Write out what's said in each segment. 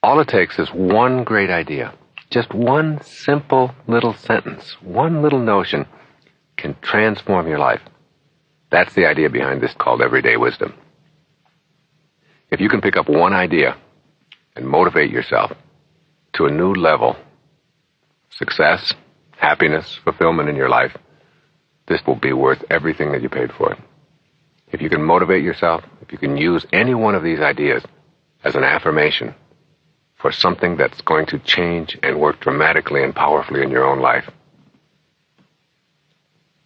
All it takes is one great idea. Just one simple little sentence, one little notion can transform your life. That's the idea behind this called Everyday Wisdom. If you can pick up one idea and motivate yourself to a new level, success, happiness, fulfillment in your life, this will be worth everything that you paid for it. If you can motivate yourself, if you can use any one of these ideas as an affirmation for something that's going to change and work dramatically and powerfully in your own life.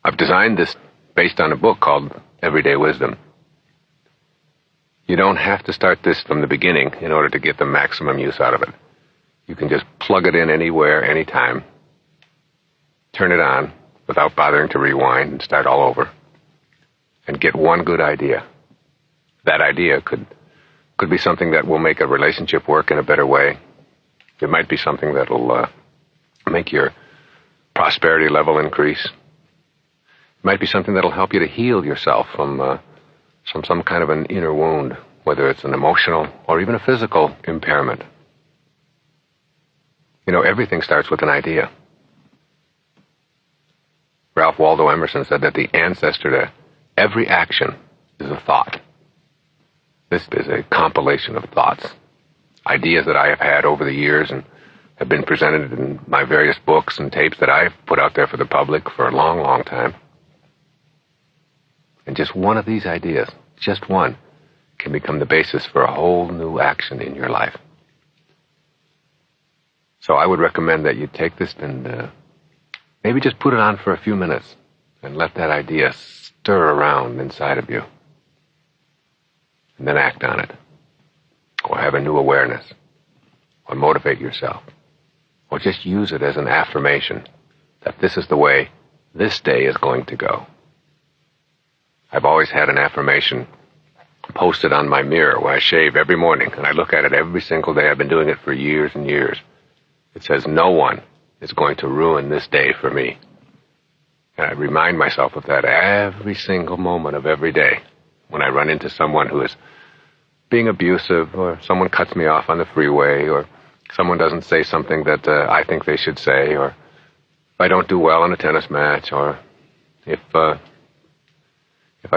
I've designed this based on a book called Everyday Wisdom. You don't have to start this from the beginning in order to get the maximum use out of it. You can just plug it in anywhere, anytime, turn it on without bothering to rewind and start all over, and get one good idea. That idea could be something that will make a relationship work in a better way. It might be something that'll make your prosperity level increase. It might be something that'll help you to heal yourself from some kind of an inner wound, whether it's an emotional or even a physical impairment. You know, everything starts with an idea. Ralph Waldo Emerson said that the ancestor to every action is a thought. This is a compilation of thoughts, ideas that I have had over the years and have been presented in my various books and tapes that I've put out there for the public for a long, long time. And just one of these ideas, just one, can become the basis for a whole new action in your life. So I would recommend that you take this and maybe just put it on for a few minutes and let that idea stir around inside of you. And then act on it. Or have a new awareness. Or motivate yourself. Or just use it as an affirmation that this is the way this day is going to go. I've always had an affirmation posted on my mirror where I shave every morning, and I look at it every single day. I've been doing it for years and years. It says, no one is going to ruin this day for me. And I remind myself of that every single moment of every day. When I run into someone who is being abusive, or someone cuts me off on the freeway, or someone doesn't say something that I think they should say, or if I don't do well in a tennis match, or if I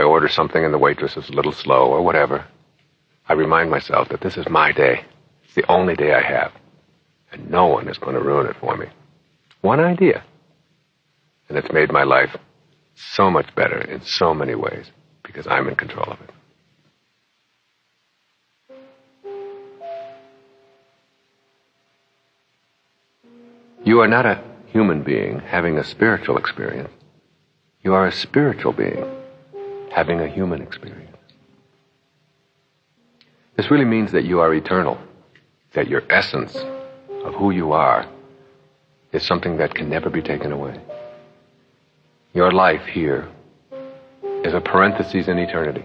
order something and the waitress is a little slow, or whatever, I remind myself that this is my day. It's the only day I have, and no one is going to ruin it for me. One idea, and it's made my life so much better in so many ways. Because I'm in control of it. You are not a human being having a spiritual experience. You are a spiritual being having a human experience. This really means that you are eternal, that your essence of who you are is something that can never be taken away. Your life here is a parenthesis in eternity.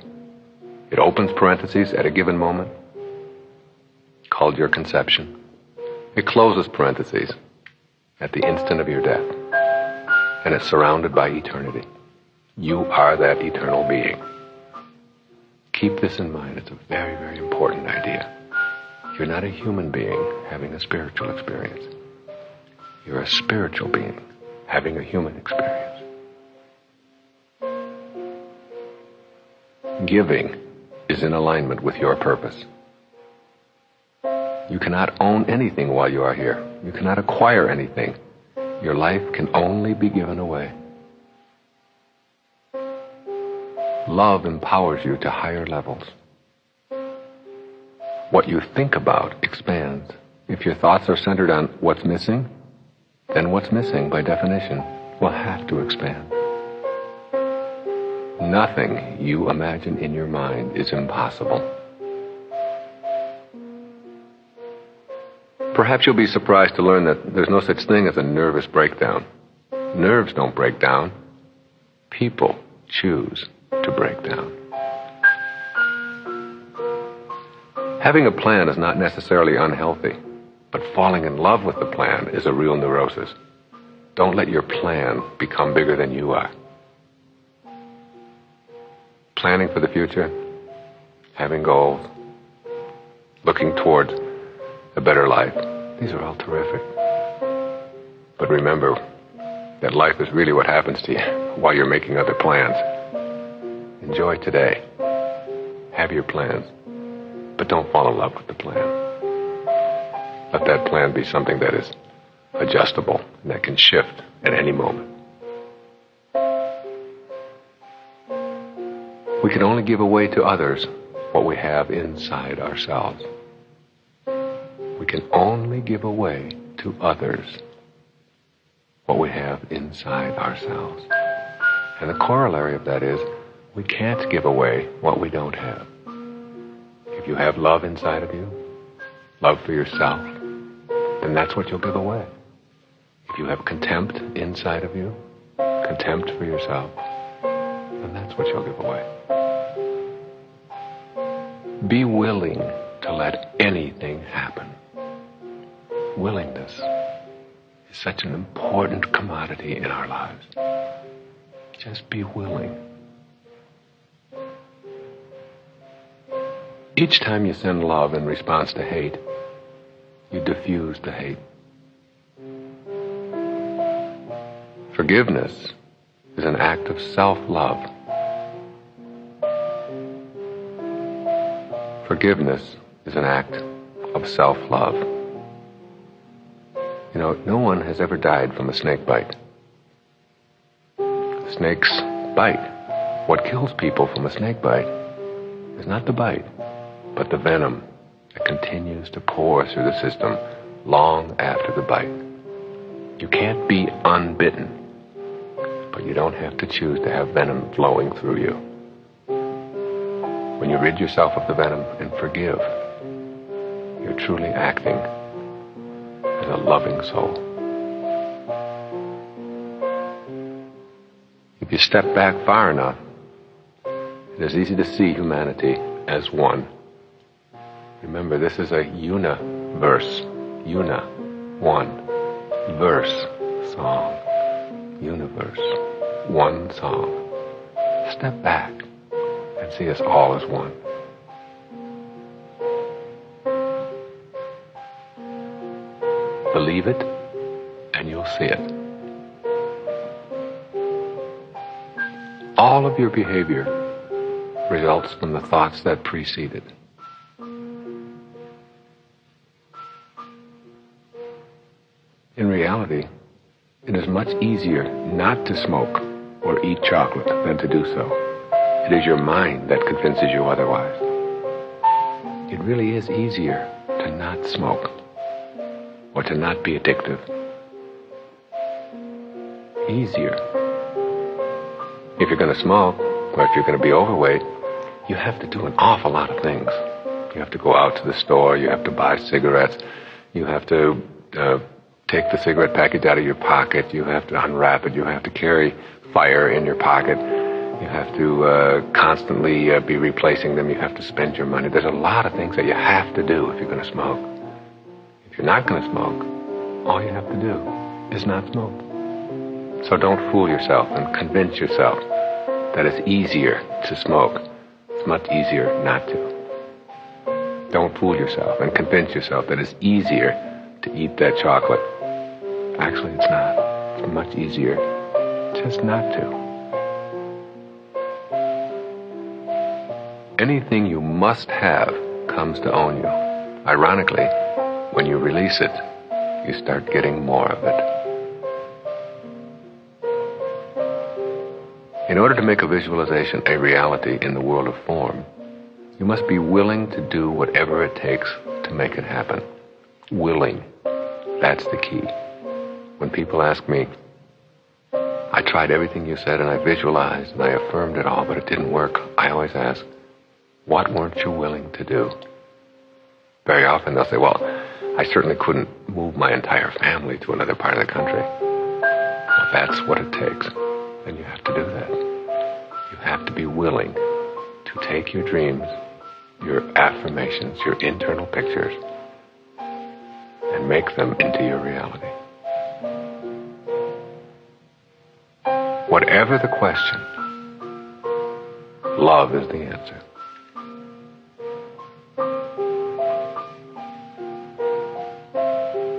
It opens parentheses at a given moment, called your conception. It closes parentheses at the instant of your death. And it's surrounded by eternity. You are that eternal being. Keep this in mind. It's a very, very important idea. You're not a human being having a spiritual experience. You're a spiritual being having a human experience. Giving is in alignment with your purpose. You cannot own anything while you are here. You cannot acquire anything. Your life can only be given away. Love empowers you to higher levels. What you think about expands. If your thoughts are centered on what's missing, then what's missing, by definition, will have to expand. Nothing you imagine in your mind is impossible. Perhaps you'll be surprised to learn that there's no such thing as a nervous breakdown. Nerves don't break down. People choose to break down. Having a plan is not necessarily unhealthy, but falling in love with the plan is a real neurosis. Don't let your plan become bigger than you are. Planning for the future, having goals, looking towards a better life. These are all terrific. But remember that life is really what happens to you while you're making other plans. Enjoy today. Have your plans, but don't fall in love with the plan. Let that plan be something that is adjustable and that can shift at any moment. We can only give away to others what we have inside ourselves. We can only give away to others what we have inside ourselves. And the corollary of that is, we can't give away what we don't have. If you have love inside of you, love for yourself, then that's what you'll give away. If you have contempt inside of you, contempt for yourself, then that's what you'll give away. Be willing to let anything happen. Willingness is such an important commodity in our lives. Just be willing. Each time you send love in response to hate, you diffuse the hate. Forgiveness is an act of self-love. Forgiveness is an act of self-love. You know, no one has ever died from a snake bite. Snakes bite. What kills people from a snake bite is not the bite, but the venom that continues to pour through the system long after the bite. You can't be unbitten, but you don't have to choose to have venom flowing through you. When you rid yourself of the venom and forgive, you're truly acting as a loving soul. If you step back far enough, it is easy to see humanity as one. Remember, this is a universe. Una, one. Verse, song. Universe, one song. Step back and see us all as one. Believe it, and you'll see it. All of your behavior results from the thoughts that precede it. In reality, it is much easier not to smoke or eat chocolate than to do so. It is your mind that convinces you otherwise. It really is easier to not smoke or to not be addictive. Easier. If you're going to smoke, or if you're going to be overweight, you have to do an awful lot of things. You have to go out to the store, you have to buy cigarettes, you have to take the cigarette package out of your pocket, you have to unwrap it, you have to carry fire in your pocket, you have to constantly be replacing them, you have to spend your money. There's a lot of things that you have to do if you're going to smoke. If you're not going to smoke, all you have to do is not smoke. So don't fool yourself and convince yourself that it's easier to smoke. It's much easier not to. Don't fool yourself and convince yourself that it's easier to eat that chocolate. Actually, it's not. It's much easier just not to. Anything you must have comes to own you. Ironically, when you release it, you start getting more of it. In order to make a visualization a reality in the world of form, you must be willing to do whatever it takes to make it happen. Willing. That's the key. When people ask me, I tried everything you said and I visualized and I affirmed it all, but it didn't work, I always ask, what weren't you willing to do? Very often they'll say, well, I certainly couldn't move my entire family to another part of the country. Well, that's what it takes. Then you have to do that. You have to be willing to take your dreams, your affirmations, your internal pictures, and make them into your reality. Whatever the question, love is the answer.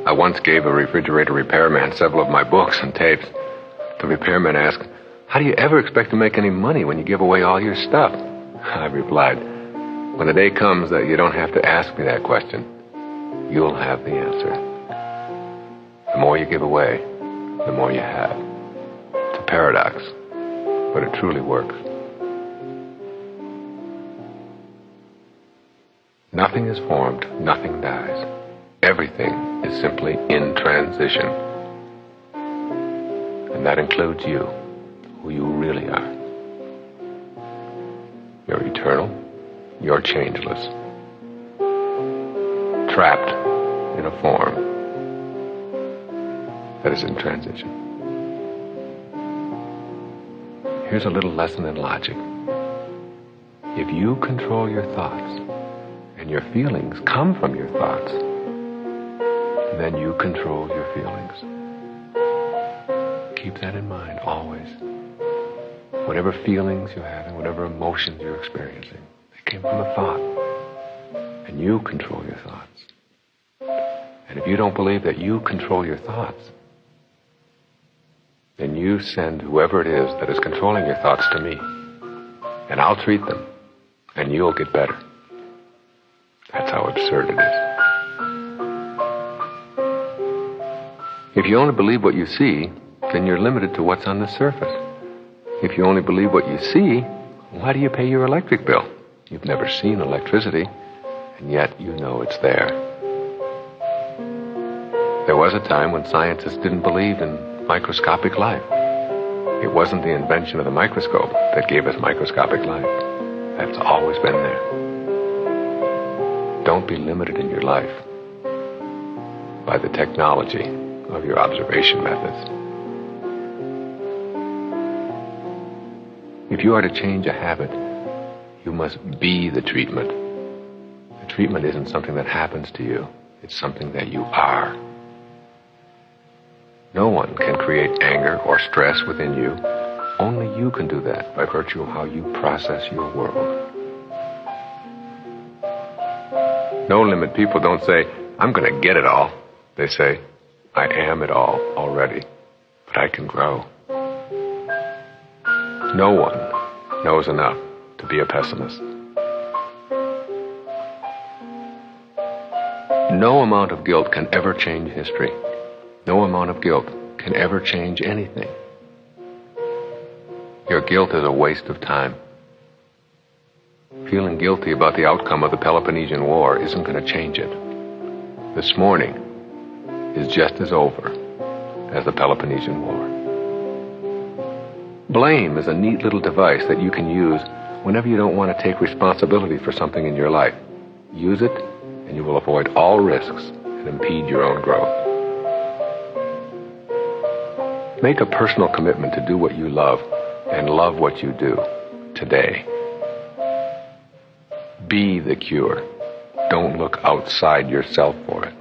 I once gave a refrigerator repairman several of my books and tapes. The repairman asked, "How do you ever expect to make any money when you give away all your stuff?" I replied, "When the day comes that you don't have to ask me that question, you'll have the answer. The more you give away, the more you have." It's a paradox, but it truly works. Nothing is formed, nothing dies. Everything is simply in transition. And that includes you, who you really are. You're eternal, you're changeless, trapped in a form that is in transition. Here's a little lesson in logic. If you control your thoughts, and your feelings come from your thoughts, then you control your feelings. Keep that in mind always. Whatever feelings you're having, whatever emotions you're experiencing, they came from a thought. And you control your thoughts. And if you don't believe that you control your thoughts, then you send whoever it is that is controlling your thoughts to me. And I'll treat them. And you'll get better. That's how absurd it is. If you only believe what you see, then you're limited to what's on the surface. If you only believe what you see, why do you pay your electric bill? You've never seen electricity, and yet you know it's there. There was a time when scientists didn't believe in microscopic life. It wasn't the invention of the microscope that gave us microscopic life. That's always been there. Don't be limited in your life by the technology of your observation methods. If you are to change a habit, you must be the treatment. The treatment isn't something that happens to you. It's something that you are. No one can create anger or stress within you. Only you can do that by virtue of how you process your world. No limit people don't say, "I'm going to get it all." They say, "I am it all already, but I can grow." No one knows enough to be a pessimist. No amount of guilt can ever change history. No amount of guilt can ever change anything. Your guilt is a waste of time. Feeling guilty about the outcome of the Peloponnesian War isn't going to change it. This morning is just as over as the Peloponnesian War. Blame is a neat little device that you can use whenever you don't want to take responsibility for something in your life. Use it, and you will avoid all risks and impede your own growth. Make a personal commitment to do what you love and love what you do today. Be the cure. Don't look outside yourself for it.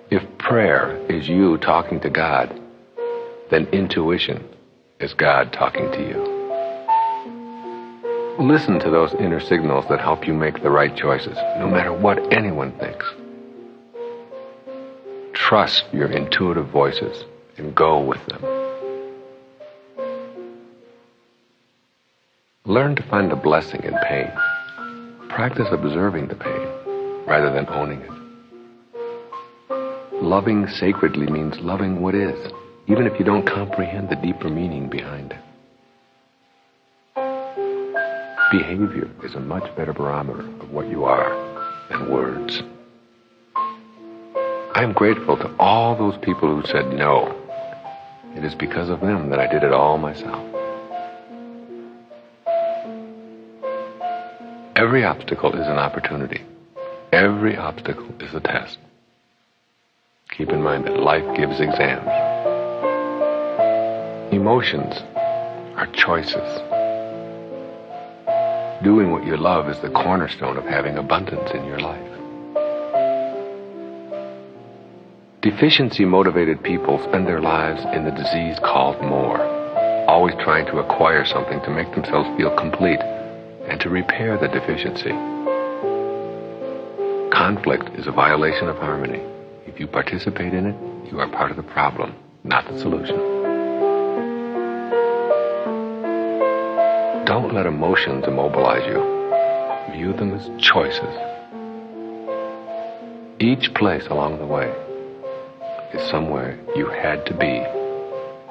If prayer is you talking to God, then intuition is God talking to you. Listen to those inner signals that help you make the right choices, no matter what anyone thinks. Trust your intuitive voices and go with them. Learn to find a blessing in pain. Practice observing the pain rather than owning it. Loving sacredly means loving what is, even if you don't comprehend the deeper meaning behind it. Behavior is a much better barometer of what you are than words. I am grateful to all those people who said no. It is because of them that I did it all myself. Every obstacle is an opportunity. Every obstacle is a test. Keep in mind that life gives exams. Emotions are choices. Doing what you love is the cornerstone of having abundance in your life. Deficiency-motivated people spend their lives in the disease called more, always trying to acquire something to make themselves feel complete and to repair the deficiency. Conflict is a violation of harmony. If you participate in it, you are part of the problem, not the solution. Don't let emotions immobilize you. View them as choices. Each place along the way is somewhere you had to be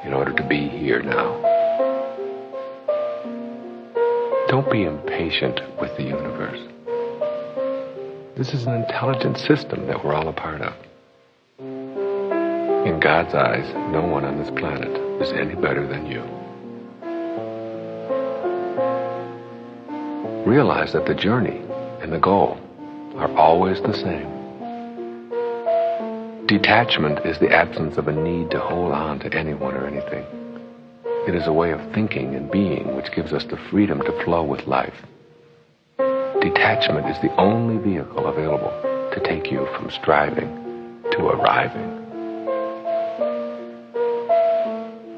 in order to be here now. Don't be impatient with the universe. This is an intelligent system that we're all a part of. In God's eyes, no one on this planet is any better than you. Realize that the journey and the goal are always the same. Detachment is the absence of a need to hold on to anyone or anything. It is a way of thinking and being which gives us the freedom to flow with life. Detachment is the only vehicle available to take you from striving to arriving.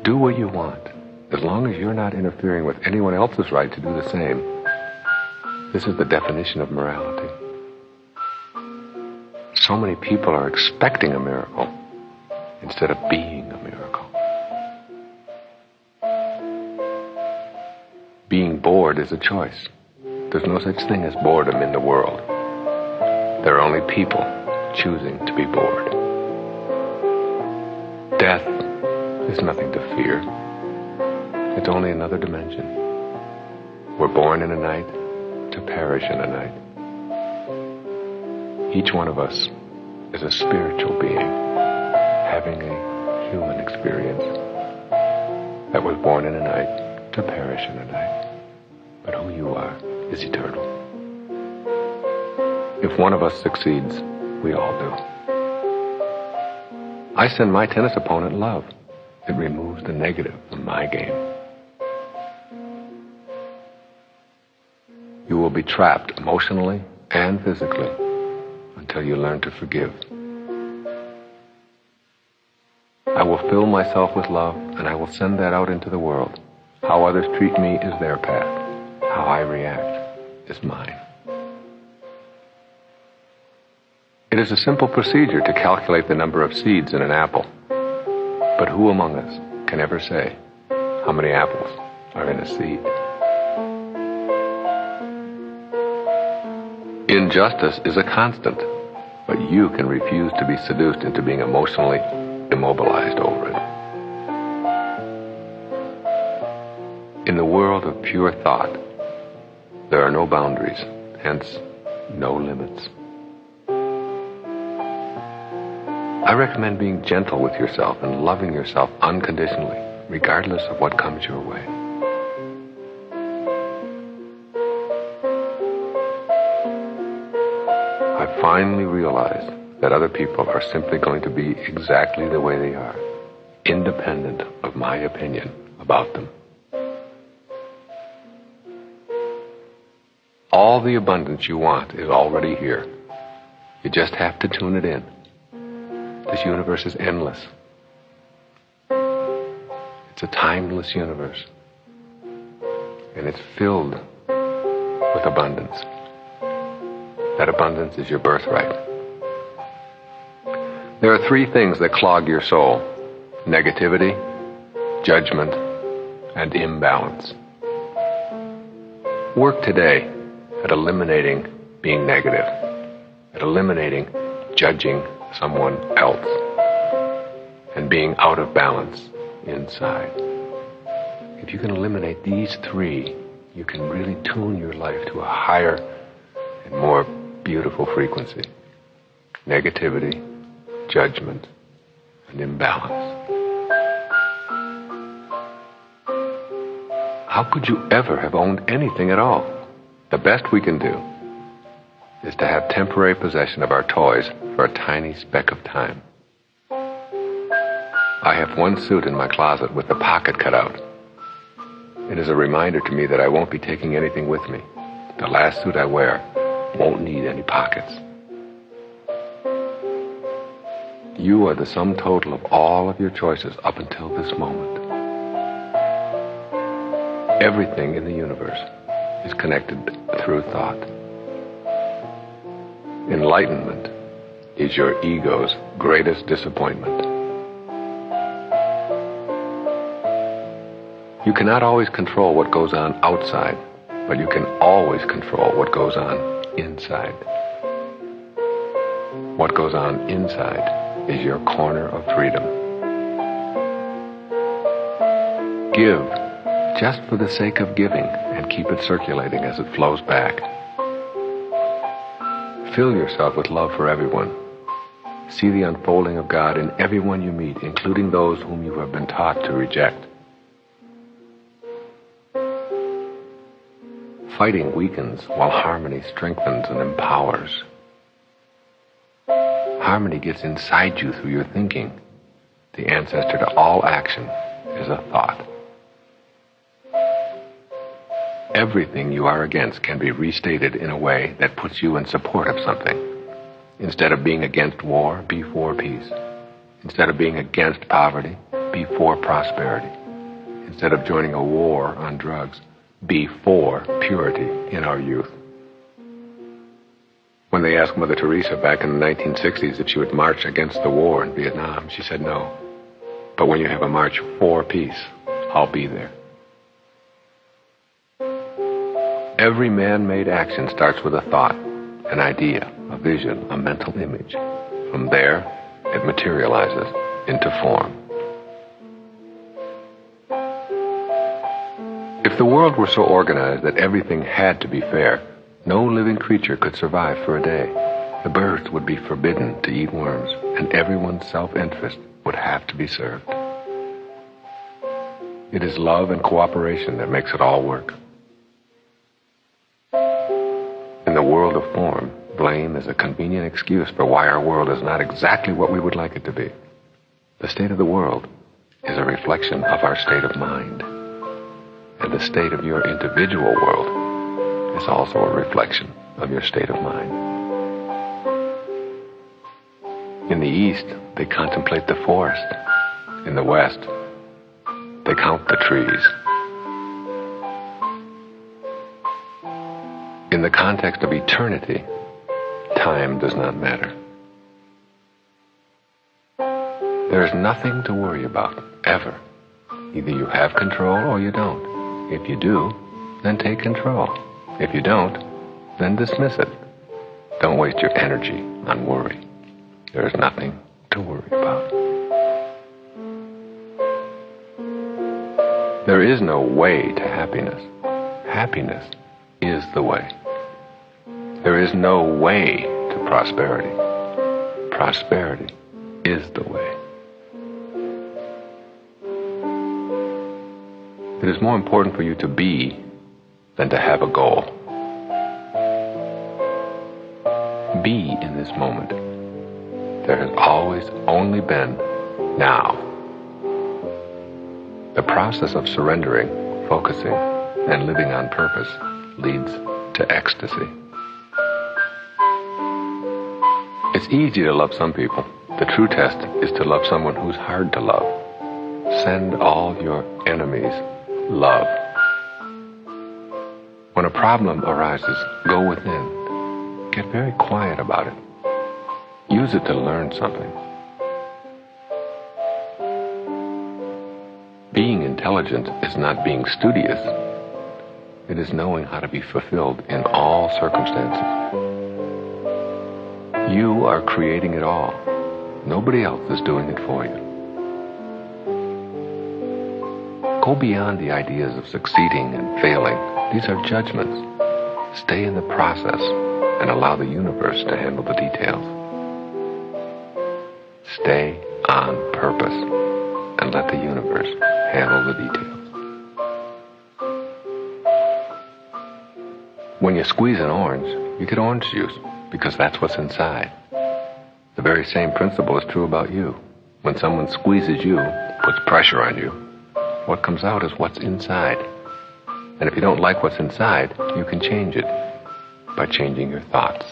Do what you want, as long as you're not interfering with anyone else's right to do the same. This is the definition of morality. So many people are expecting a miracle instead of being a miracle. Being bored is a choice. There's no such thing as boredom in the world. There are only people choosing to be bored. Death is nothing to fear. It's only another dimension. We're born in a night to perish in a night. Each one of us is a spiritual being having a human experience that was born in a night to perish in a night. But who you are is eternal. If one of us succeeds, we all do. I send my tennis opponent love. It removes the negative from my game. You will be trapped emotionally and physically until you learn to forgive. I will fill myself with love, and I will send that out into the world. How others treat me is their path. How I react is mine. It is a simple procedure to calculate the number of seeds in an apple. But who among us can ever say how many apples are in a seed? Injustice is a constant, but you can refuse to be seduced into being emotionally immobilized over it. In the world of pure thought, there are no boundaries, hence no limits. I recommend being gentle with yourself and loving yourself unconditionally, regardless of what comes your way. I finally realized that other people are simply going to be exactly the way they are, independent of my opinion about them. All the abundance you want is already here. You just have to tune it in. This universe is endless. It's a timeless universe. And it's filled with abundance. That abundance is your birthright. There are three things that clog your soul: negativity, judgment, and imbalance. Work today at eliminating being negative, at eliminating judging someone else, and being out of balance inside. If you can eliminate these three, you can really tune your life to a higher and more beautiful frequency: negativity, judgment, and imbalance. How could you ever have owned anything at all? The best we can do is to have temporary possession of our toys for a tiny speck of time. I have one suit in my closet with the pocket cut out. It is a reminder to me that I won't be taking anything with me. The last suit I wear won't need any pockets. You are the sum total of all of your choices up until this moment. Everything in the universe is connected through thought. Enlightenment is your ego's greatest disappointment. You cannot always control what goes on outside, but you can always control what goes on inside. What goes on inside is your corner of freedom. Give just for the sake of giving and keep it circulating as it flows back. Fill yourself with love for everyone. See the unfolding of God in everyone you meet, including those whom you have been taught to reject. Fighting weakens while harmony strengthens and empowers. Harmony gets inside you through your thinking. The ancestor to all action is a thought. Everything you are against can be restated in a way that puts you in support of something. Instead of being against war, be for peace. Instead of being against poverty, be for prosperity. Instead of joining a war on drugs, be for purity in our youth. When they asked Mother Teresa back in the 1960s if she would march against the war in Vietnam, she said no. But when you have a march for peace, I'll be there. Every man-made action starts with a thought, an idea, a vision, a mental image. From there, it materializes into form. If the world were so organized that everything had to be fair, no living creature could survive for a day. The birds would be forbidden to eat worms, and everyone's self-interest would have to be served. It is love and cooperation that makes it all work. In the world of form, blame is a convenient excuse for why our world is not exactly what we would like it to be. The state of the world is a reflection of our state of mind. And the state of your individual world is also a reflection of your state of mind. In the East, they contemplate the forest. In the West, they count the trees. In the context of eternity, time does not matter. There is nothing to worry about, ever. Either you have control or you don't. If you do, then take control. If you don't, then dismiss it. Don't waste your energy on worry. There is nothing to worry about. There is no way to happiness. Happiness is the way. There is no way to prosperity. Prosperity is the way. It is more important for you to be than to have a goal. Be in this moment. There has always only been now. The process of surrendering, focusing, and living on purpose leads to ecstasy. It's easy to love some people. The true test is to love someone who's hard to love. Send all your enemies love. When a problem arises, go within. Get very quiet about it. Use it to learn something. Being intelligent is not being studious. It is knowing how to be fulfilled in all circumstances. You are creating it all. Nobody else is doing it for you. Go beyond the ideas of succeeding and failing. These are judgments. Stay in the process and allow the universe to handle the details. Stay on purpose and let the universe handle the details. When you squeeze an orange, you get orange juice because that's what's inside. The very same principle is true about you. When someone squeezes you, puts pressure on you, what comes out is what's inside. And if you don't like what's inside, you can change it by changing your thoughts.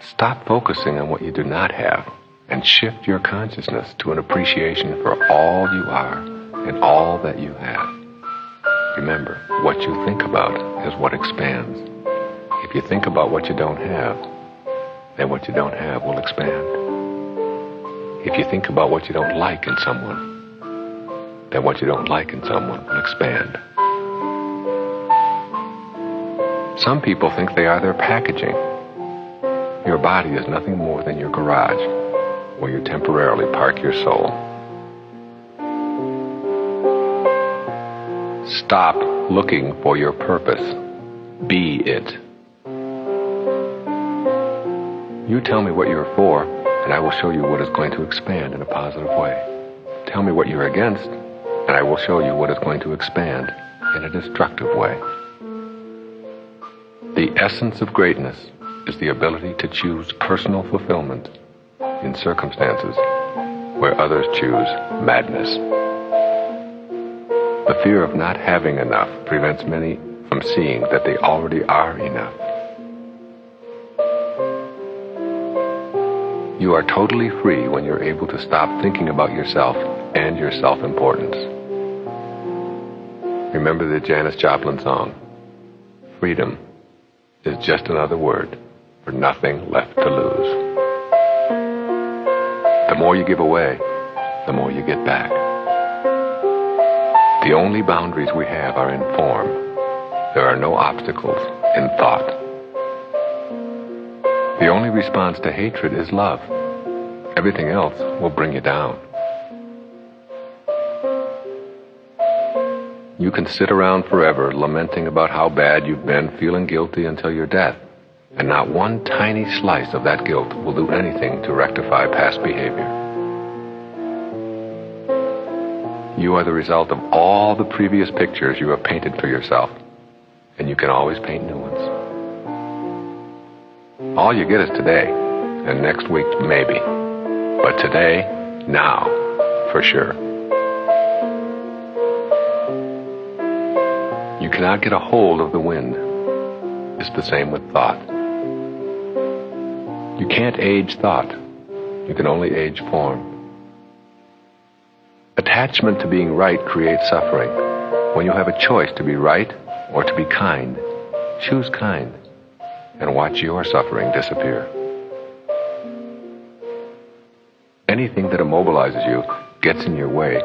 Stop focusing on what you do not have and shift your consciousness to an appreciation for all you are and all that you have. Remember, what you think about is what expands. If you think about what you don't have, then what you don't have will expand. If you think about what you don't like in someone, then what you don't like in someone will expand. Some people think they are their packaging. Your body is nothing more than your garage, where you temporarily park your soul. Stop looking for your purpose. Be it. You tell me what you're for, and I will show you what is going to expand in a positive way. Tell me what you're against, and I will show you what is going to expand in a destructive way. The essence of greatness is the ability to choose personal fulfillment in circumstances where others choose madness. The fear of not having enough prevents many from seeing that they already are enough. You are totally free when you're able to stop thinking about yourself and your self-importance. Remember the Janis Joplin song, freedom is just another word for nothing left to lose. The more you give away, the more you get back. The only boundaries we have are in form. There are no obstacles in thought. The only response to hatred is love. Everything else will bring you down. You can sit around forever lamenting about how bad you've been, feeling guilty until your death, and not one tiny slice of that guilt will do anything to rectify past behavior. You are the result of all the previous pictures you have painted for yourself, and you can always paint new ones. All you get is today, and next week maybe. But today, now, for sure. You cannot get a hold of the wind. It's the same with thought. You can't age thought. You can only age form. Attachment to being right creates suffering. When you have a choice to be right or to be kind, choose kind and watch your suffering disappear. Anything that immobilizes you, gets in your way,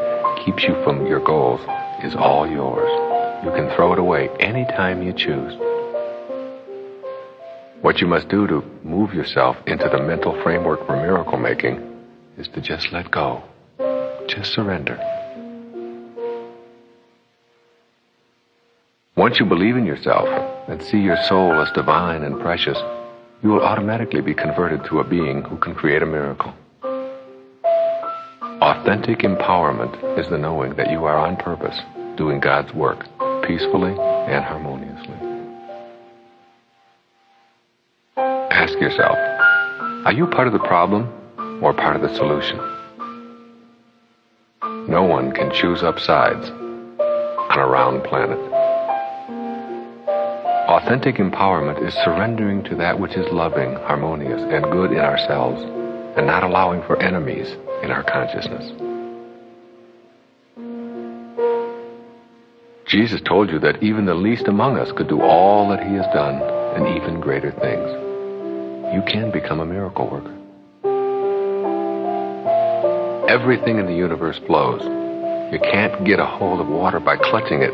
keeps you from your goals, is all yours. You can throw it away anytime you choose. What you must do to move yourself into the mental framework for miracle making is to just let go. Just surrender. Once you believe in yourself and see your soul as divine and precious, you will automatically be converted to a being who can create a miracle. Authentic empowerment is the knowing that you are on purpose, doing God's work, peacefully and harmoniously. Ask yourself, are you part of the problem or part of the solution? No one can choose up sides on a round planet. Authentic empowerment is surrendering to that which is loving, harmonious, and good in ourselves, and not allowing for enemies in our consciousness. Jesus told you that even the least among us could do all that he has done and even greater things. You can become a miracle worker. Everything in the universe flows. You can't get a hold of water by clutching it.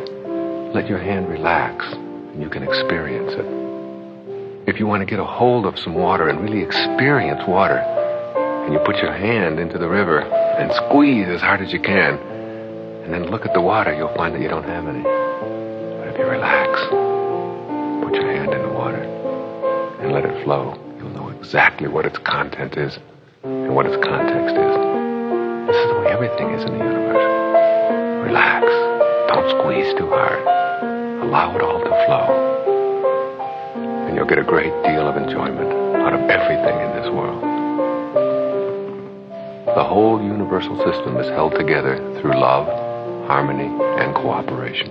Let your hand relax and you can experience it. If you want to get a hold of some water and really experience water, and you put your hand into the river and squeeze as hard as you can, and then look at the water, you'll find that you don't have any. But if you relax, put your hand in the water and let it flow, you'll know exactly what its content is and what its context is. This is the way everything is in the universe. Relax. Don't squeeze too hard. Allow it all to flow. And you'll get a great deal of enjoyment out of everything in this world. The whole universal system is held together through love, harmony, and cooperation.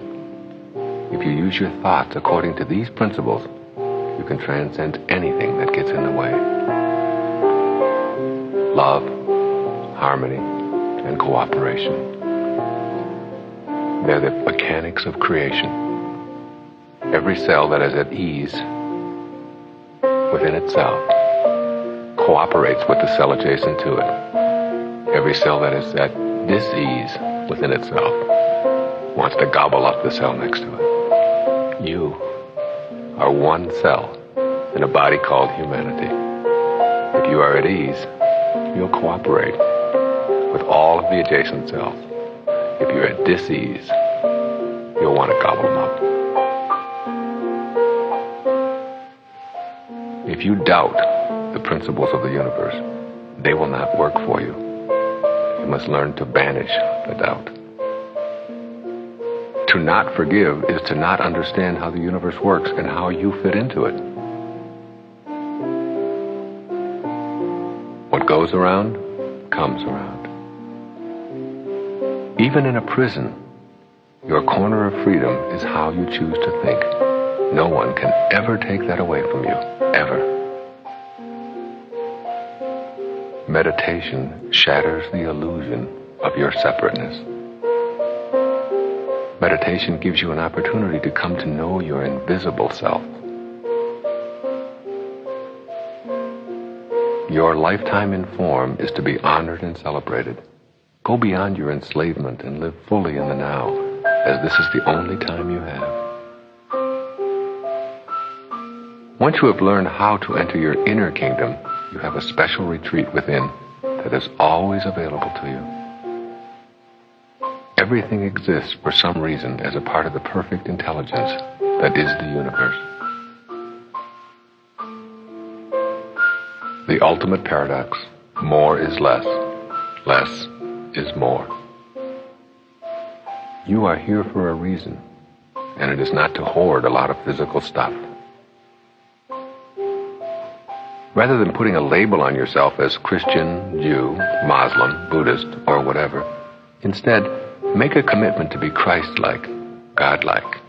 If you use your thoughts according to these principles, you can transcend anything that gets in the way. Love, harmony, and cooperation. They're the mechanics of creation. Every cell that is at ease within itself cooperates with the cell adjacent to it. Every cell that is at dis-ease within itself wants to gobble up the cell next to it. You are one cell in a body called humanity. If you are at ease, you'll cooperate with all of the adjacent cells. If you're at dis-ease, you'll want to gobble them up. If you doubt the principles of the universe, they will not work for you. You must learn to banish the doubt. To not forgive is to not understand how the universe works and how you fit into it. What goes around, comes around. Even in a prison, your corner of freedom is how you choose to think. No one can ever take that away from you, ever. Meditation shatters the illusion of your separateness. Meditation gives you an opportunity to come to know your invisible self. Your lifetime in form is to be honored and celebrated. Go beyond your enslavement and live fully in the now, as this is the only time you have. Once you have learned how to enter your inner kingdom, you have a special retreat within that is always available to you. Everything exists for some reason as a part of the perfect intelligence that is the universe. The ultimate paradox: more is less, less is more. You are here for a reason, and it is not to hoard a lot of physical stuff. Rather than putting a label on yourself as Christian, Jew, Muslim, Buddhist, or whatever, instead, make a commitment to be Christ-like, God-like,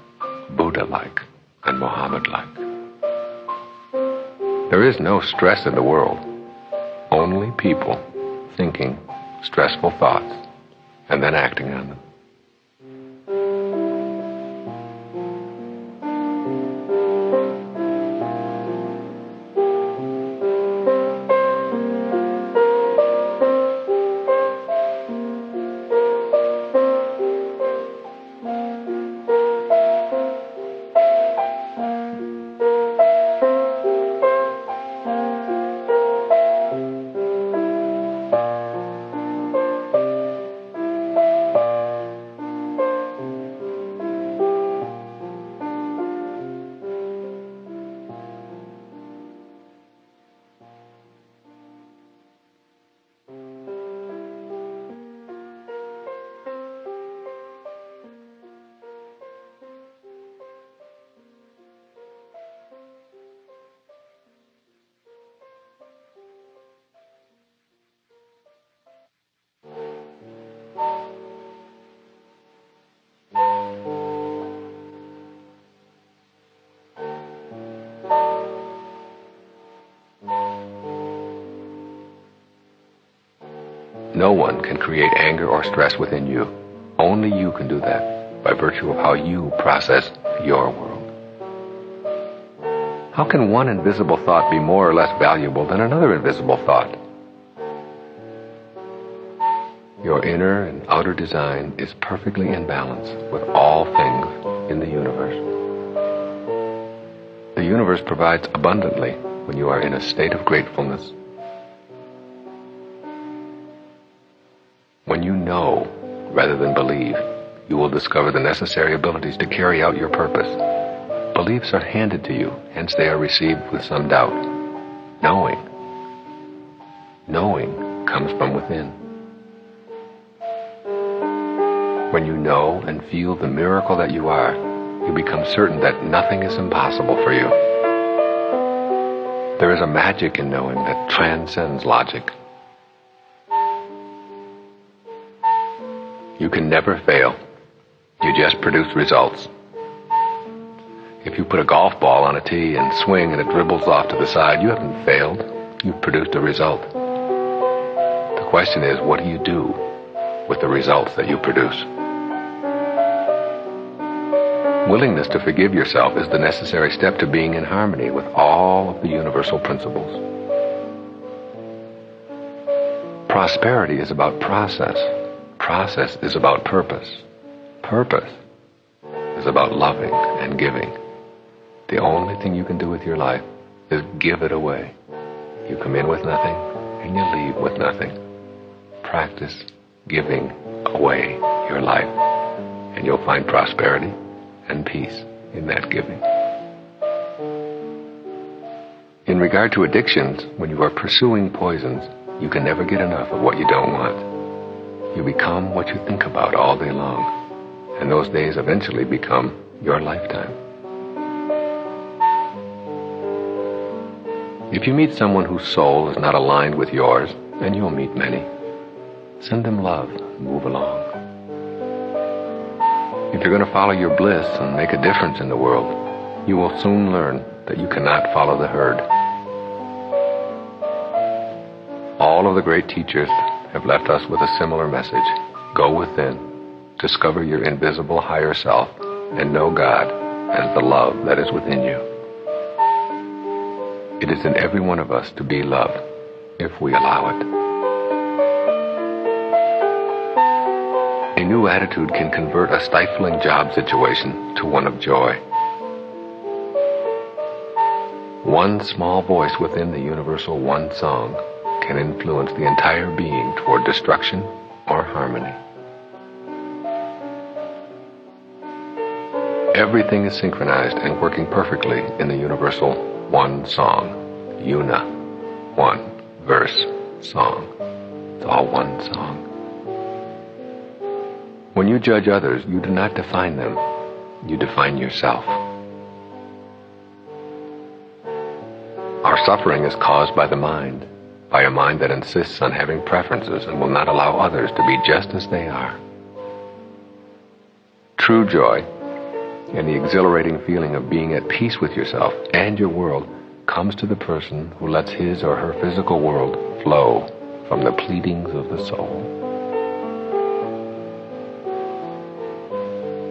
Buddha-like, and Muhammad-like. There is no stress in the world, only people thinking stressful thoughts and then acting on them. No one can create anger or stress within you. Only you can do that by virtue of how you process your world. How can one invisible thought be more or less valuable than another invisible thought? Your inner and outer design is perfectly in balance with all things in the universe. The universe provides abundantly when you are in a state of gratefulness. When you know rather than believe, you will discover the necessary abilities to carry out your purpose. Beliefs are handed to you, hence they are received with some doubt. Knowing comes from within. When you know and feel the miracle that you are, you become certain that nothing is impossible for you. There is a magic in knowing that transcends logic. You can never fail. You just produce results. If you put a golf ball on a tee and swing and it dribbles off to the side, you haven't failed. You've produced a result. The question is, what do you do with the results that you produce? Willingness to forgive yourself is the necessary step to being in harmony with all of the universal principles. Prosperity is about process. Process is about purpose. Purpose is about loving and giving. The only thing you can do with your life is give it away. You come in with nothing and you leave with nothing. Practice giving away your life, and you'll find prosperity and peace in that giving. In regard to addictions, when you are pursuing poisons, you can never get enough of what you don't want. You become what you think about all day long, and those days eventually become your lifetime. If you meet someone whose soul is not aligned with yours, and you'll meet many, send them love and move along. If you're going to follow your bliss and make a difference in the world, you will soon learn that you cannot follow the herd. All of the great teachers have left us with a similar message. Go within, discover your invisible higher self, and know God as the love that is within you. It is in every one of us to be love, if we allow it. A new attitude can convert a stifling job situation to one of joy. One small voice within the universal one song can influence the entire being toward destruction or harmony. Everything is synchronized and working perfectly in the universal one song. Una, one verse song. It's all one song. When you judge others, you do not define them. You define yourself. Our suffering is caused by the mind, by a mind that insists on having preferences and will not allow others to be just as they are. True joy and the exhilarating feeling of being at peace with yourself and your world comes to the person who lets his or her physical world flow from the pleadings of the soul.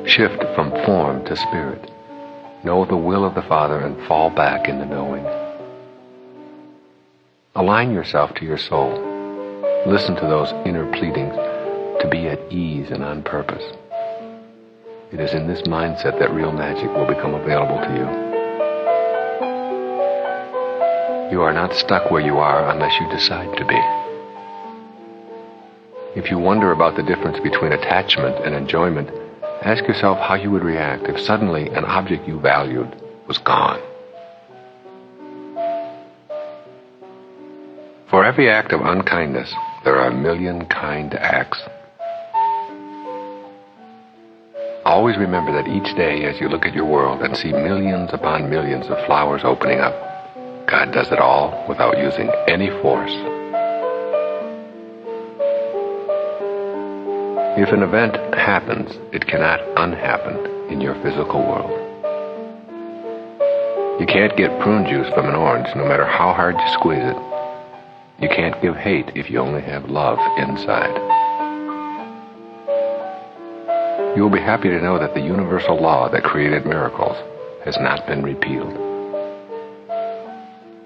Shift from form to spirit. Know the will of the Father and fall back in the knowing. Align yourself to your soul. Listen to those inner pleadings to be at ease and on purpose. It is in this mindset that real magic will become available to you. You are not stuck where you are unless you decide to be. If you wonder about the difference between attachment and enjoyment, ask yourself how you would react if suddenly an object you valued was gone. For every act of unkindness, there are a million kind acts. Always remember that each day as you look at your world and see millions upon millions of flowers opening up, God does it all without using any force. If an event happens, it cannot unhappen in your physical world. You can't get prune juice from an orange no matter how hard you squeeze it. You can't give hate if you only have love inside. You will be happy to know that the universal law that created miracles has not been repealed.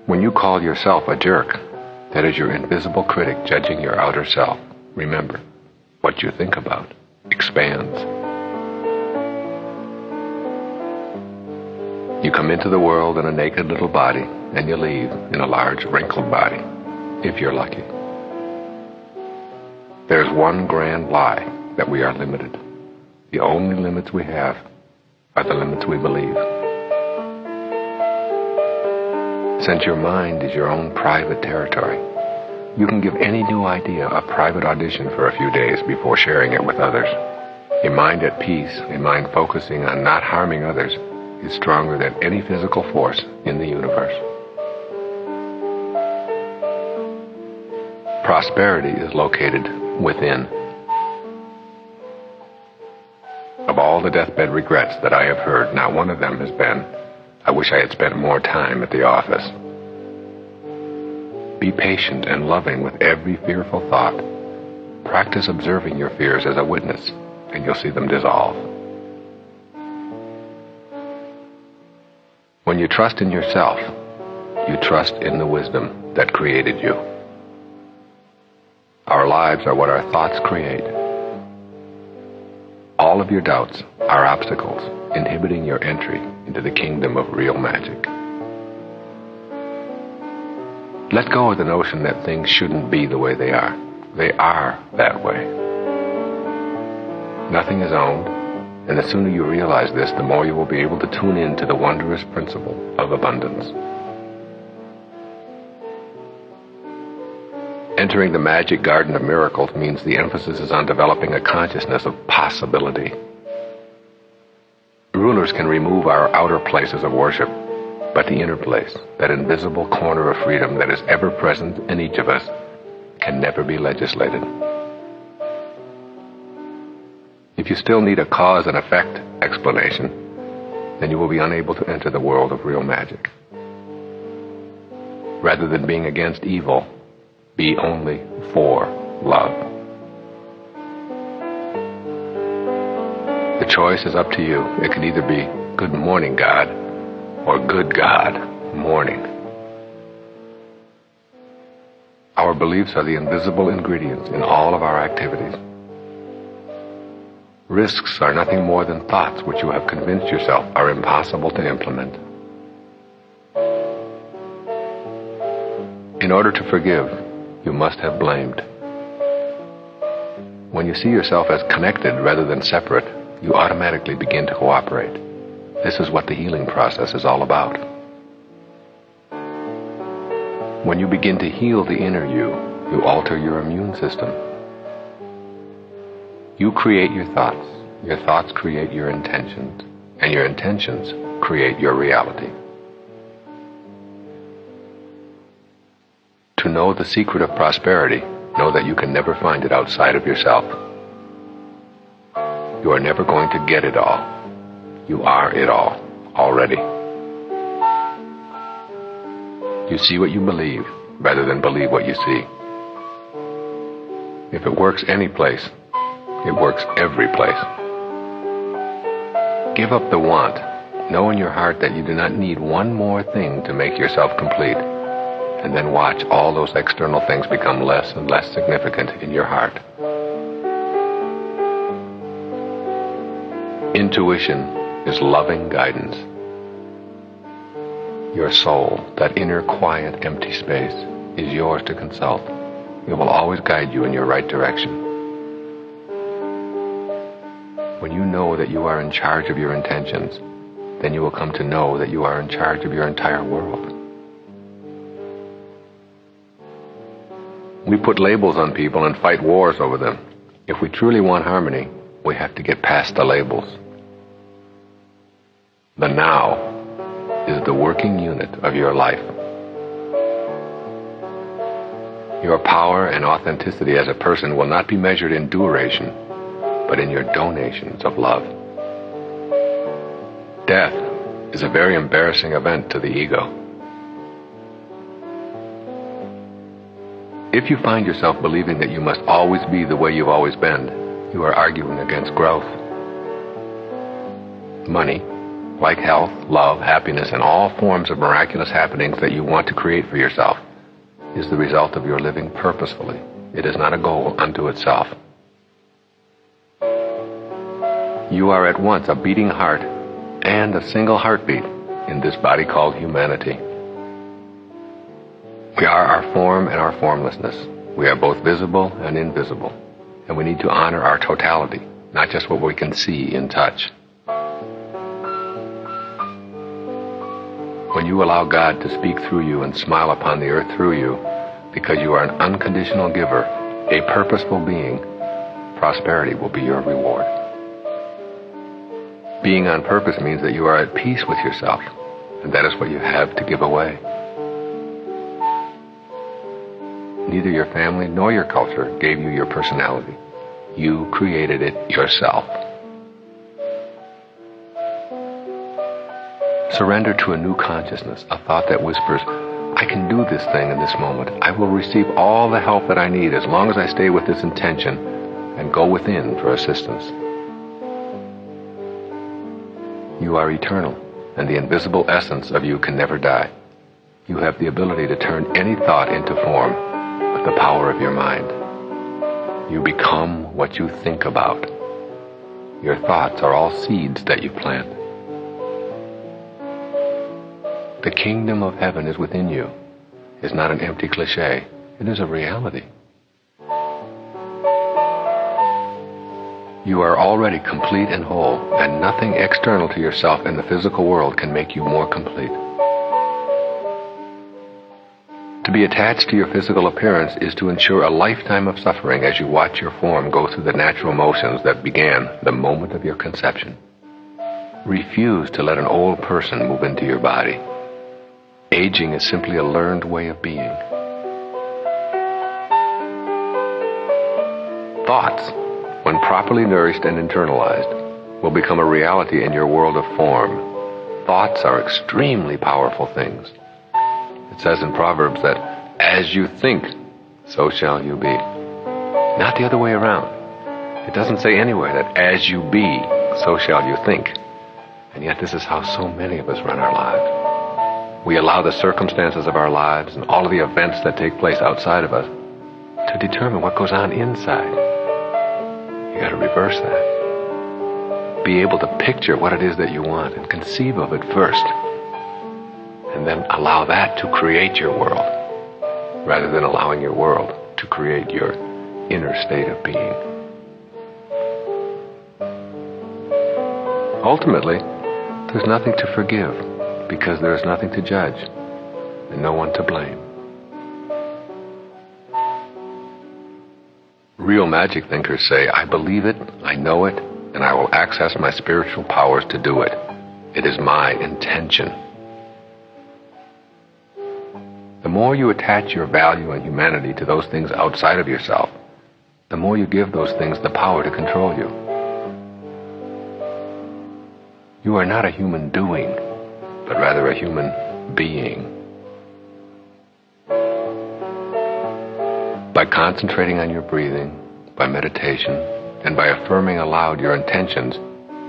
When you call yourself a jerk, that is your invisible critic judging your outer self. Remember, what you think about expands. You come into the world in a naked little body, and you leave in a large wrinkled body, if you're lucky. There's one grand lie, that we are limited. The only limits we have are the limits we believe. Since your mind is your own private territory, you can give any new idea a private audition for a few days before sharing it with others. A mind at peace, a mind focusing on not harming others, is stronger than any physical force in the universe. Prosperity is located within. Of all the deathbed regrets that I have heard, not one of them has been, I wish I had spent more time at the office. Be patient and loving with every fearful thought. Practice observing your fears as a witness, and you'll see them dissolve. When you trust in yourself, you trust in the wisdom that created you. Our lives are what our thoughts create. All of your doubts are obstacles inhibiting your entry into the kingdom of real magic. Let go of the notion that things shouldn't be the way they are. They are that way. Nothing is owned, and the sooner you realize this, the more you will be able to tune in to the wondrous principle of abundance. Entering the magic garden of miracles means the emphasis is on developing a consciousness of possibility. Rulers can remove our outer places of worship, but the inner place, that invisible corner of freedom that is ever present in each of us, can never be legislated. If you still need a cause and effect explanation, then you will be unable to enter the world of real magic. Rather than being against evil, be only for love. The choice is up to you. It can either be good morning, God, or good God, morning. Our beliefs are the invisible ingredients in all of our activities. Risks are nothing more than thoughts which you have convinced yourself are impossible to implement. In order to forgive, you must have blamed. When you see yourself as connected rather than separate, you automatically begin to cooperate. This is what the healing process is all about. When you begin to heal the inner you, you alter your immune system. You create your thoughts create your intentions, and your intentions create your reality. To know the secret of prosperity, know that you can never find it outside of yourself. You are never going to get it all. You are it all, already. You see what you believe, rather than believe what you see. If it works any place, it works every place. Give up the want. Know in your heart that you do not need one more thing to make yourself complete. And then watch all those external things become less and less significant in your heart. Intuition is loving guidance. Your soul, that inner quiet, empty space, is yours to consult. It will always guide you in your right direction. When you know that you are in charge of your intentions, then you will come to know that you are in charge of your entire world. We put labels on people and fight wars over them. If we truly want harmony, we have to get past the labels. The now is the working unit of your life. Your power and authenticity as a person will not be measured in duration, but in your donations of love. Death is a very embarrassing event to the ego. If you find yourself believing that you must always be the way you've always been, you are arguing against growth. Money, like health, love, happiness, and all forms of miraculous happenings that you want to create for yourself, is the result of your living purposefully. It is not a goal unto itself. You are at once a beating heart and a single heartbeat in this body called humanity. We are our form and our formlessness. We are both visible and invisible, and we need to honor our totality, not just what we can see and touch. When you allow God to speak through you and smile upon the earth through you, because you are an unconditional giver, a purposeful being, prosperity will be your reward. Being on purpose means that you are at peace with yourself, and that is what you have to give away. Neither your family nor your culture gave you your personality. You created it yourself. Surrender to a new consciousness, a thought that whispers, I can do this thing in this moment. I will receive all the help that I need as long as I stay with this intention and go within for assistance. You are eternal. and the invisible essence of you can never die. You have the ability to turn any thought into form with the power of your mind. You become what you think about. Your thoughts are all seeds that you plant. The kingdom of heaven is within you. It's not an empty cliche. It is a reality. You are already complete and whole, and nothing external to yourself in the physical world can make you more complete. To be attached to your physical appearance is to ensure a lifetime of suffering as you watch your form go through the natural motions that began the moment of your conception. Refuse to let an old person move into your body. Aging is simply a learned way of being. Thoughts, when properly nourished and internalized, will become a reality in your world of form. Thoughts are extremely powerful things. It says in Proverbs that, as you think, so shall you be. Not the other way around. It doesn't say anywhere that as you be, so shall you think. And yet this is how so many of us run our lives. We allow the circumstances of our lives and all of the events that take place outside of us to determine what goes on inside. You got to reverse that. Be able to picture what it is that you want and conceive of it first. And then allow that to create your world, rather than allowing your world to create your inner state of being. Ultimately, there's nothing to forgive, because there is nothing to judge and no one to blame. Real magic thinkers say, I believe it, I know it, and I will access my spiritual powers to do it. It is my intention. The more you attach your value and humanity to those things outside of yourself, the more you give those things the power to control you. You are not a human doing, but rather a human being. By concentrating on your breathing, by meditation, and by affirming aloud your intentions,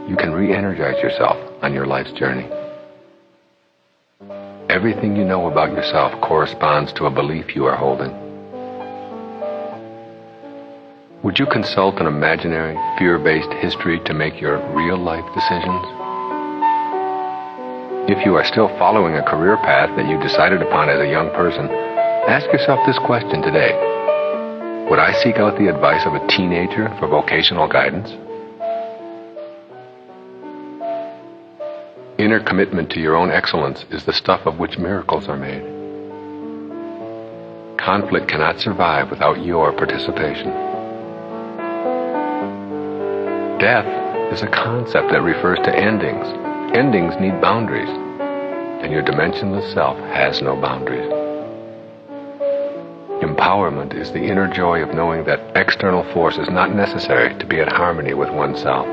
you can re-energize yourself on your life's journey. Everything you know about yourself corresponds to a belief you are holding. Would you consult an imaginary, fear-based history to make your real-life decisions? If you are still following a career path that you decided upon as a young person, ask yourself this question today. Would I seek out the advice of a teenager for vocational guidance? Inner commitment to your own excellence is the stuff of which miracles are made. Conflict cannot survive without your participation. Death is a concept that refers to endings. Endings need boundaries, and your dimensionless self has no boundaries. Empowerment is the inner joy of knowing that external force is not necessary to be at harmony with oneself.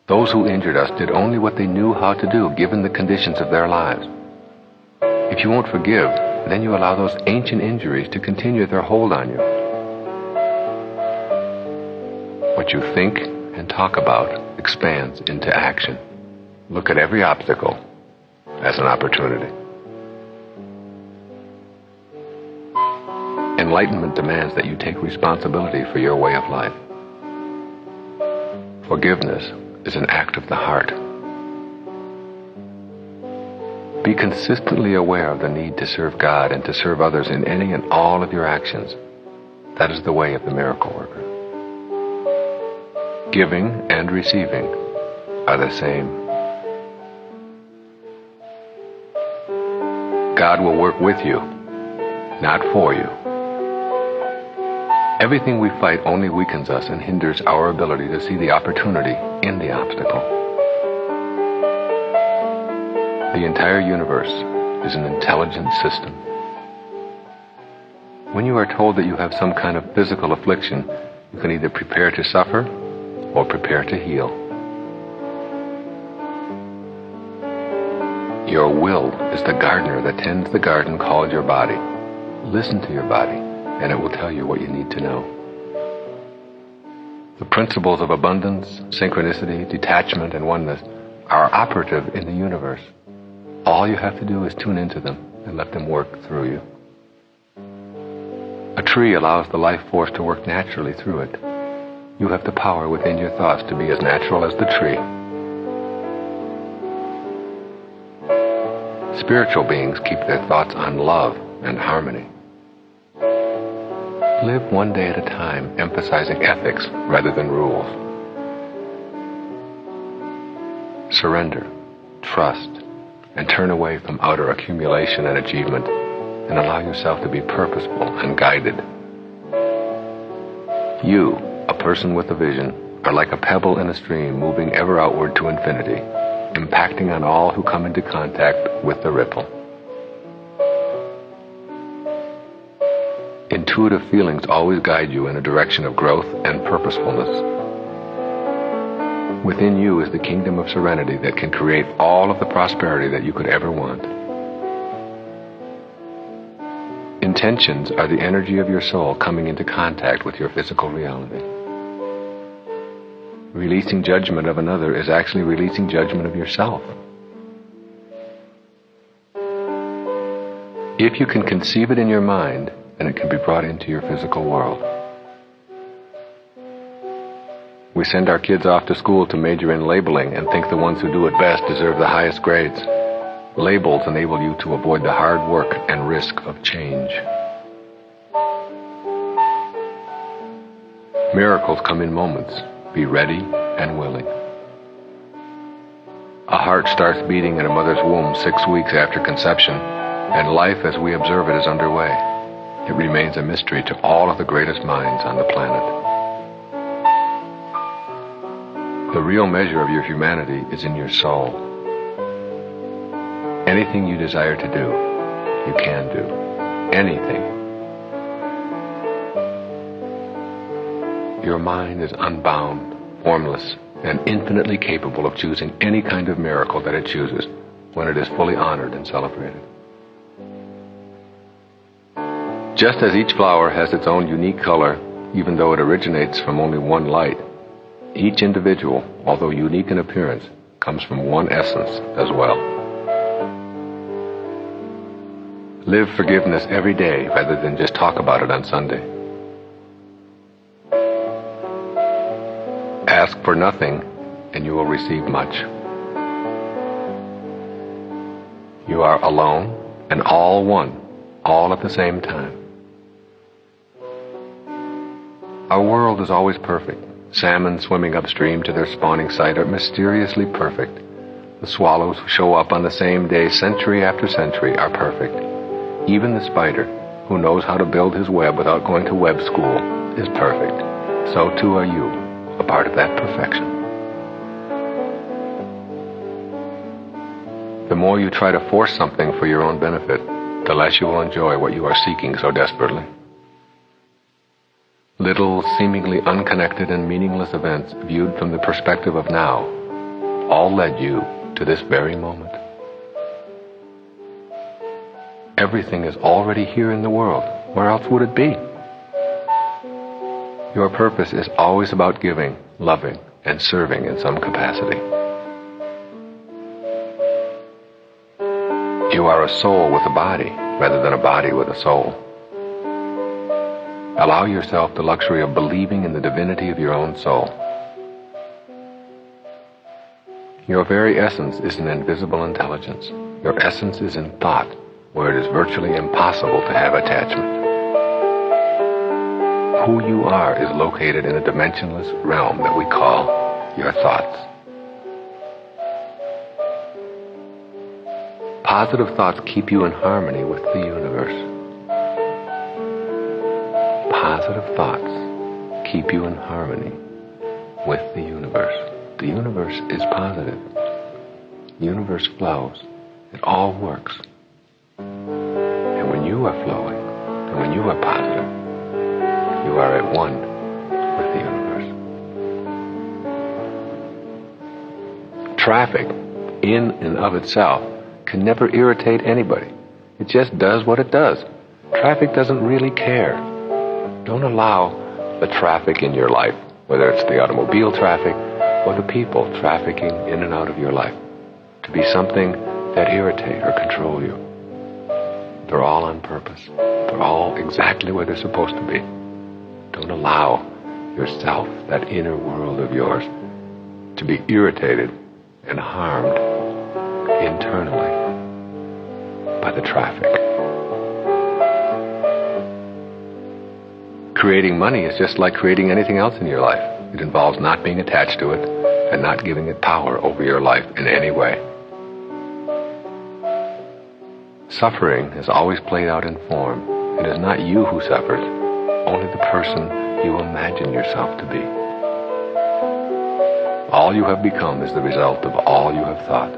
Those who injured us did only what they knew how to do given the conditions of their lives. If you won't forgive, then you allow those ancient injuries to continue their hold on you. What you think and talk about expands into action. Look at every obstacle as an opportunity. Enlightenment demands that you take responsibility for your way of life. Forgiveness is an act of the heart. Be consistently aware of the need to serve God and to serve others in any and all of your actions. That is the way of the miracle worker. Giving and receiving are the same. God will work with you, not for you. Everything we fight only weakens us and hinders our ability to see the opportunity in the obstacle. The entire universe is an intelligent system. When you are told that you have some kind of physical affliction, you can either prepare to suffer or prepare to heal. Your will is the gardener that tends the garden called your body. Listen to your body, and it will tell you what you need to know. The principles of abundance, synchronicity, detachment, and oneness are operative in the universe. All you have to do is tune into them and let them work through you. A tree allows the life force to work naturally through it. You have the power within your thoughts to be as natural as the tree. Spiritual beings keep their thoughts on love and harmony. Live one day at a time, emphasizing ethics rather than rules. Surrender, trust, and turn away from outer accumulation and achievement, and allow yourself to be purposeful and guided. You, a person with a vision, are like a pebble in a stream moving ever outward to infinity, impacting on all who come into contact with the ripple. Intuitive feelings always guide you in a direction of growth and purposefulness. Within you is the kingdom of serenity that can create all of the prosperity that you could ever want. Intentions are the energy of your soul coming into contact with your physical reality. Releasing judgment of another is actually releasing judgment of yourself. If you can conceive it in your mind, then it can be brought into your physical world. We send our kids off to school to major in labeling and think the ones who do it best deserve the highest grades. Labels enable you to avoid the hard work and risk of change. Miracles come in moments. Be ready and willing. A heart starts beating in a mother's womb 6 weeks after conception, and life as we observe it is underway. It remains a mystery to all of the greatest minds on the planet. The real measure of your humanity is in your soul. Anything you desire to do, you can do. Anything. Your mind is unbound, formless, and infinitely capable of choosing any kind of miracle that it chooses when it is fully honored and celebrated. Just as each flower has its own unique color, even though it originates from only one light, each individual, although unique in appearance, comes from one essence as well. Live forgiveness every day rather than just talk about it on Sunday. Ask for nothing and you will receive much. You are alone and all one, all at the same time. Our world is always perfect. Salmon swimming upstream to their spawning site are mysteriously perfect. The swallows who show up on the same day century after century are perfect. Even the spider, who knows how to build his web without going to web school, is perfect. So too are you, a part of that perfection. The more you try to force something for your own benefit, the less you will enjoy what you are seeking so desperately. Little, seemingly unconnected and meaningless events viewed from the perspective of now all led you to this very moment. Everything is already here in the world. Where else would it be? Your purpose is always about giving, loving, and serving in some capacity. You are a soul with a body rather than a body with a soul. Allow yourself the luxury of believing in the divinity of your own soul. Your very essence is an invisible intelligence. Your essence is in thought, where it is virtually impossible to have attachment. Who you are is located in a dimensionless realm that we call your thoughts. Positive thoughts keep you in harmony with the universe. Positive thoughts keep you in harmony with the universe. The universe is positive. The universe flows. It all works. And when you are flowing, and when you are positive, you are at one with the universe. Traffic, in and of itself, can never irritate anybody. It just does what it does. Traffic doesn't really care. Don't allow the traffic in your life whether it's the automobile traffic or the people trafficking in and out of your life, to be something that irritate or control you. They're all on purpose. They're all exactly where they're supposed to be. Don't allow yourself, that inner world of yours, to be irritated and harmed internally by the traffic. Creating money is just like creating anything else in your life. It involves not being attached to it and not giving it power over your life in any way. Suffering is always played out in form. It is not you who suffers, only the person you imagine yourself to be. All you have become is the result of all you have thought.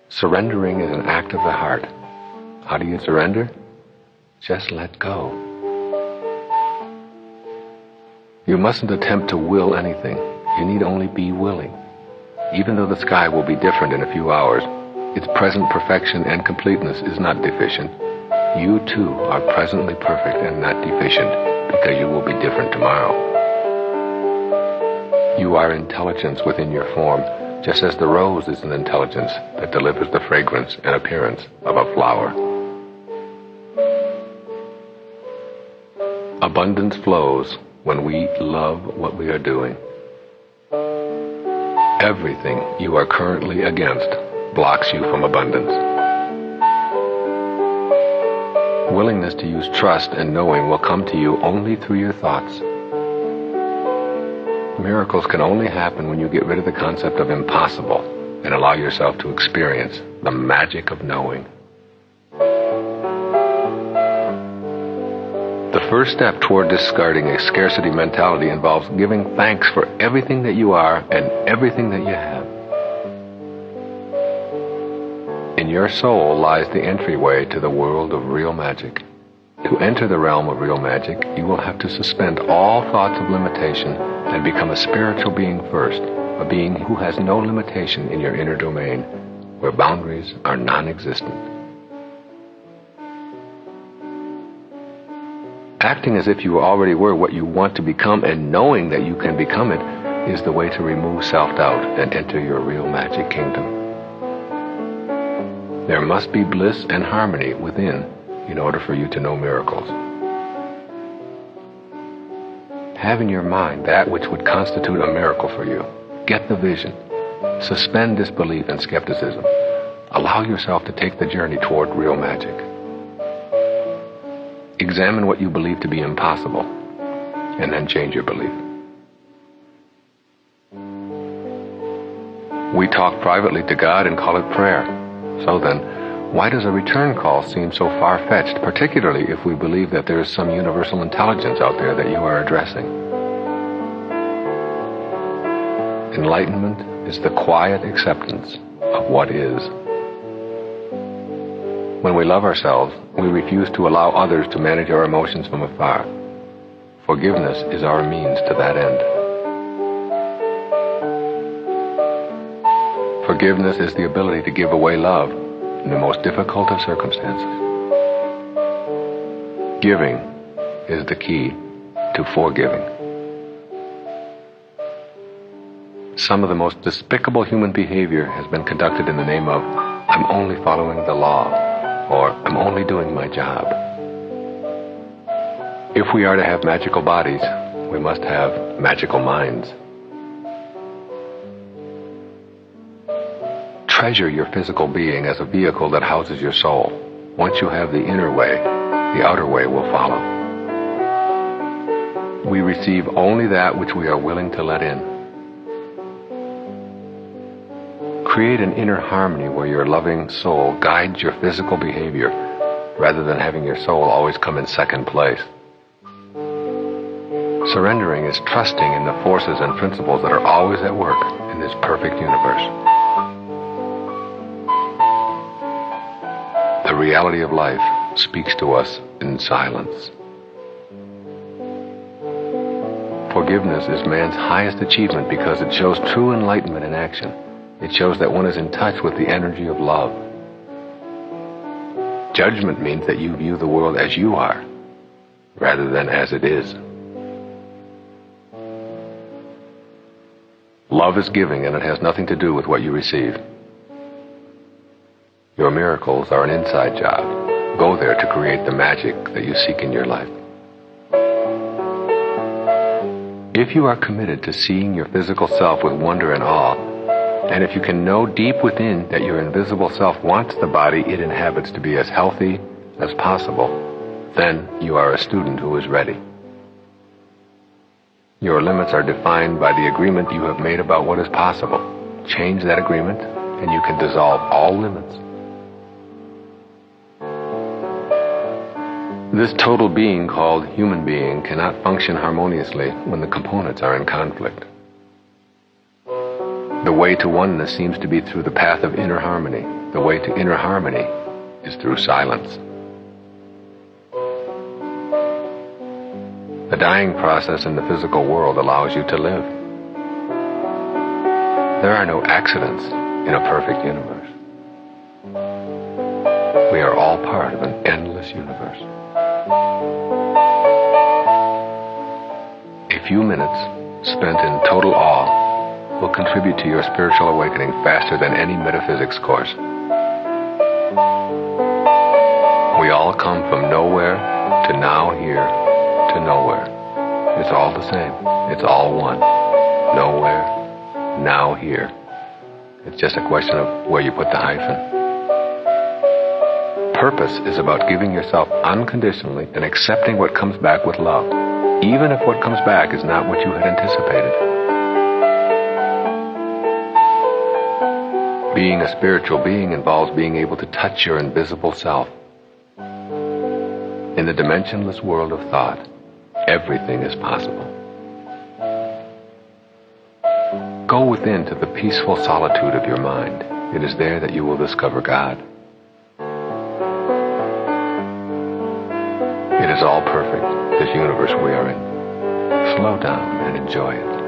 Surrendering is an act of the heart. How do you surrender? Just let go. You mustn't attempt to will anything. You need only be willing. Even though the sky will be different in a few hours, its present perfection and completeness is not deficient. You too are presently perfect and not deficient, because you will be different tomorrow. You are intelligence within your form, just as the rose is an intelligence that delivers the fragrance and appearance of a flower. Abundance flows when we love what we are doing. Everything you are currently against blocks you from abundance. Willingness to use trust and knowing will come to you only through your thoughts. Miracles can only happen when you get rid of the concept of impossible and allow yourself to experience the magic of knowing. The first step toward discarding a scarcity mentality involves giving thanks for everything that you are and everything that you have. In your soul lies the entryway to the world of real magic. To enter the realm of real magic, you will have to suspend all thoughts of limitation and become a spiritual being first, a being who has no limitation in your inner domain, where boundaries are non-existent. Acting as if you already were what you want to become and knowing that you can become it is the way to remove self-doubt and enter your real magic kingdom. There must be bliss and harmony within in order for you to know miracles. Have in your mind that which would constitute a miracle for you. Get the vision. Suspend disbelief and skepticism. Allow yourself to take the journey toward real magic. Examine what you believe to be impossible, and then change your belief. We talk privately to God and call it prayer. So then, why does a return call seem so far-fetched, particularly if we believe that there is some universal intelligence out there that you are addressing? Enlightenment is the quiet acceptance of what is. When we love ourselves, we refuse to allow others to manage our emotions from afar. Forgiveness is our means to that end. Forgiveness is the ability to give away love in the most difficult of circumstances. Giving is the key to forgiving. Some of the most despicable human behavior has been conducted in the name of, I'm only following the law, or I'm only doing my job. If we are to have magical bodies, we must have magical minds. Treasure your physical being as a vehicle that houses your soul. Once you have the inner way, the outer way will follow. We receive only that which we are willing to let in. Create an inner harmony where your loving soul guides your physical behavior rather than having your soul always come in second place. Surrendering is trusting in the forces and principles that are always at work in this perfect universe. The reality of life speaks to us in silence. Forgiveness is man's highest achievement because it shows true enlightenment in action. It shows that one is in touch with the energy of love. Judgment means that you view the world as you are. rather than as it is. Love is giving, and it has nothing to do with what you receive. Your miracles are an inside job. Go there to create the magic that you seek in your life. If you are committed to seeing your physical self with wonder and awe, and if you can know deep within that your invisible self wants the body it inhabits to be as healthy as possible, then you are a student who is ready. Your limits are defined by the agreement you have made about what is possible. Change that agreement, and you can dissolve all limits. This total being called human being cannot function harmoniously when the components are in conflict. The way to oneness seems to be through the path of inner harmony. The way to inner harmony is through silence. The dying process in the physical world allows you to live. There are no accidents in a perfect universe. We are all part of an endless universe. A few minutes spent in total awe will contribute to your spiritual awakening faster than any metaphysics course. We all come from nowhere to now here to nowhere. It's all the same. It's all one. Nowhere, now here. It's just a question of where you put the hyphen. Purpose is about giving yourself unconditionally and accepting what comes back with love, even if what comes back is not what you had anticipated. Being a spiritual being involves being able to touch your invisible self. In the dimensionless world of thought, everything is possible. Go within to the peaceful solitude of your mind. It is there that you will discover God. It is all perfect, this universe we are in. Slow down and enjoy it.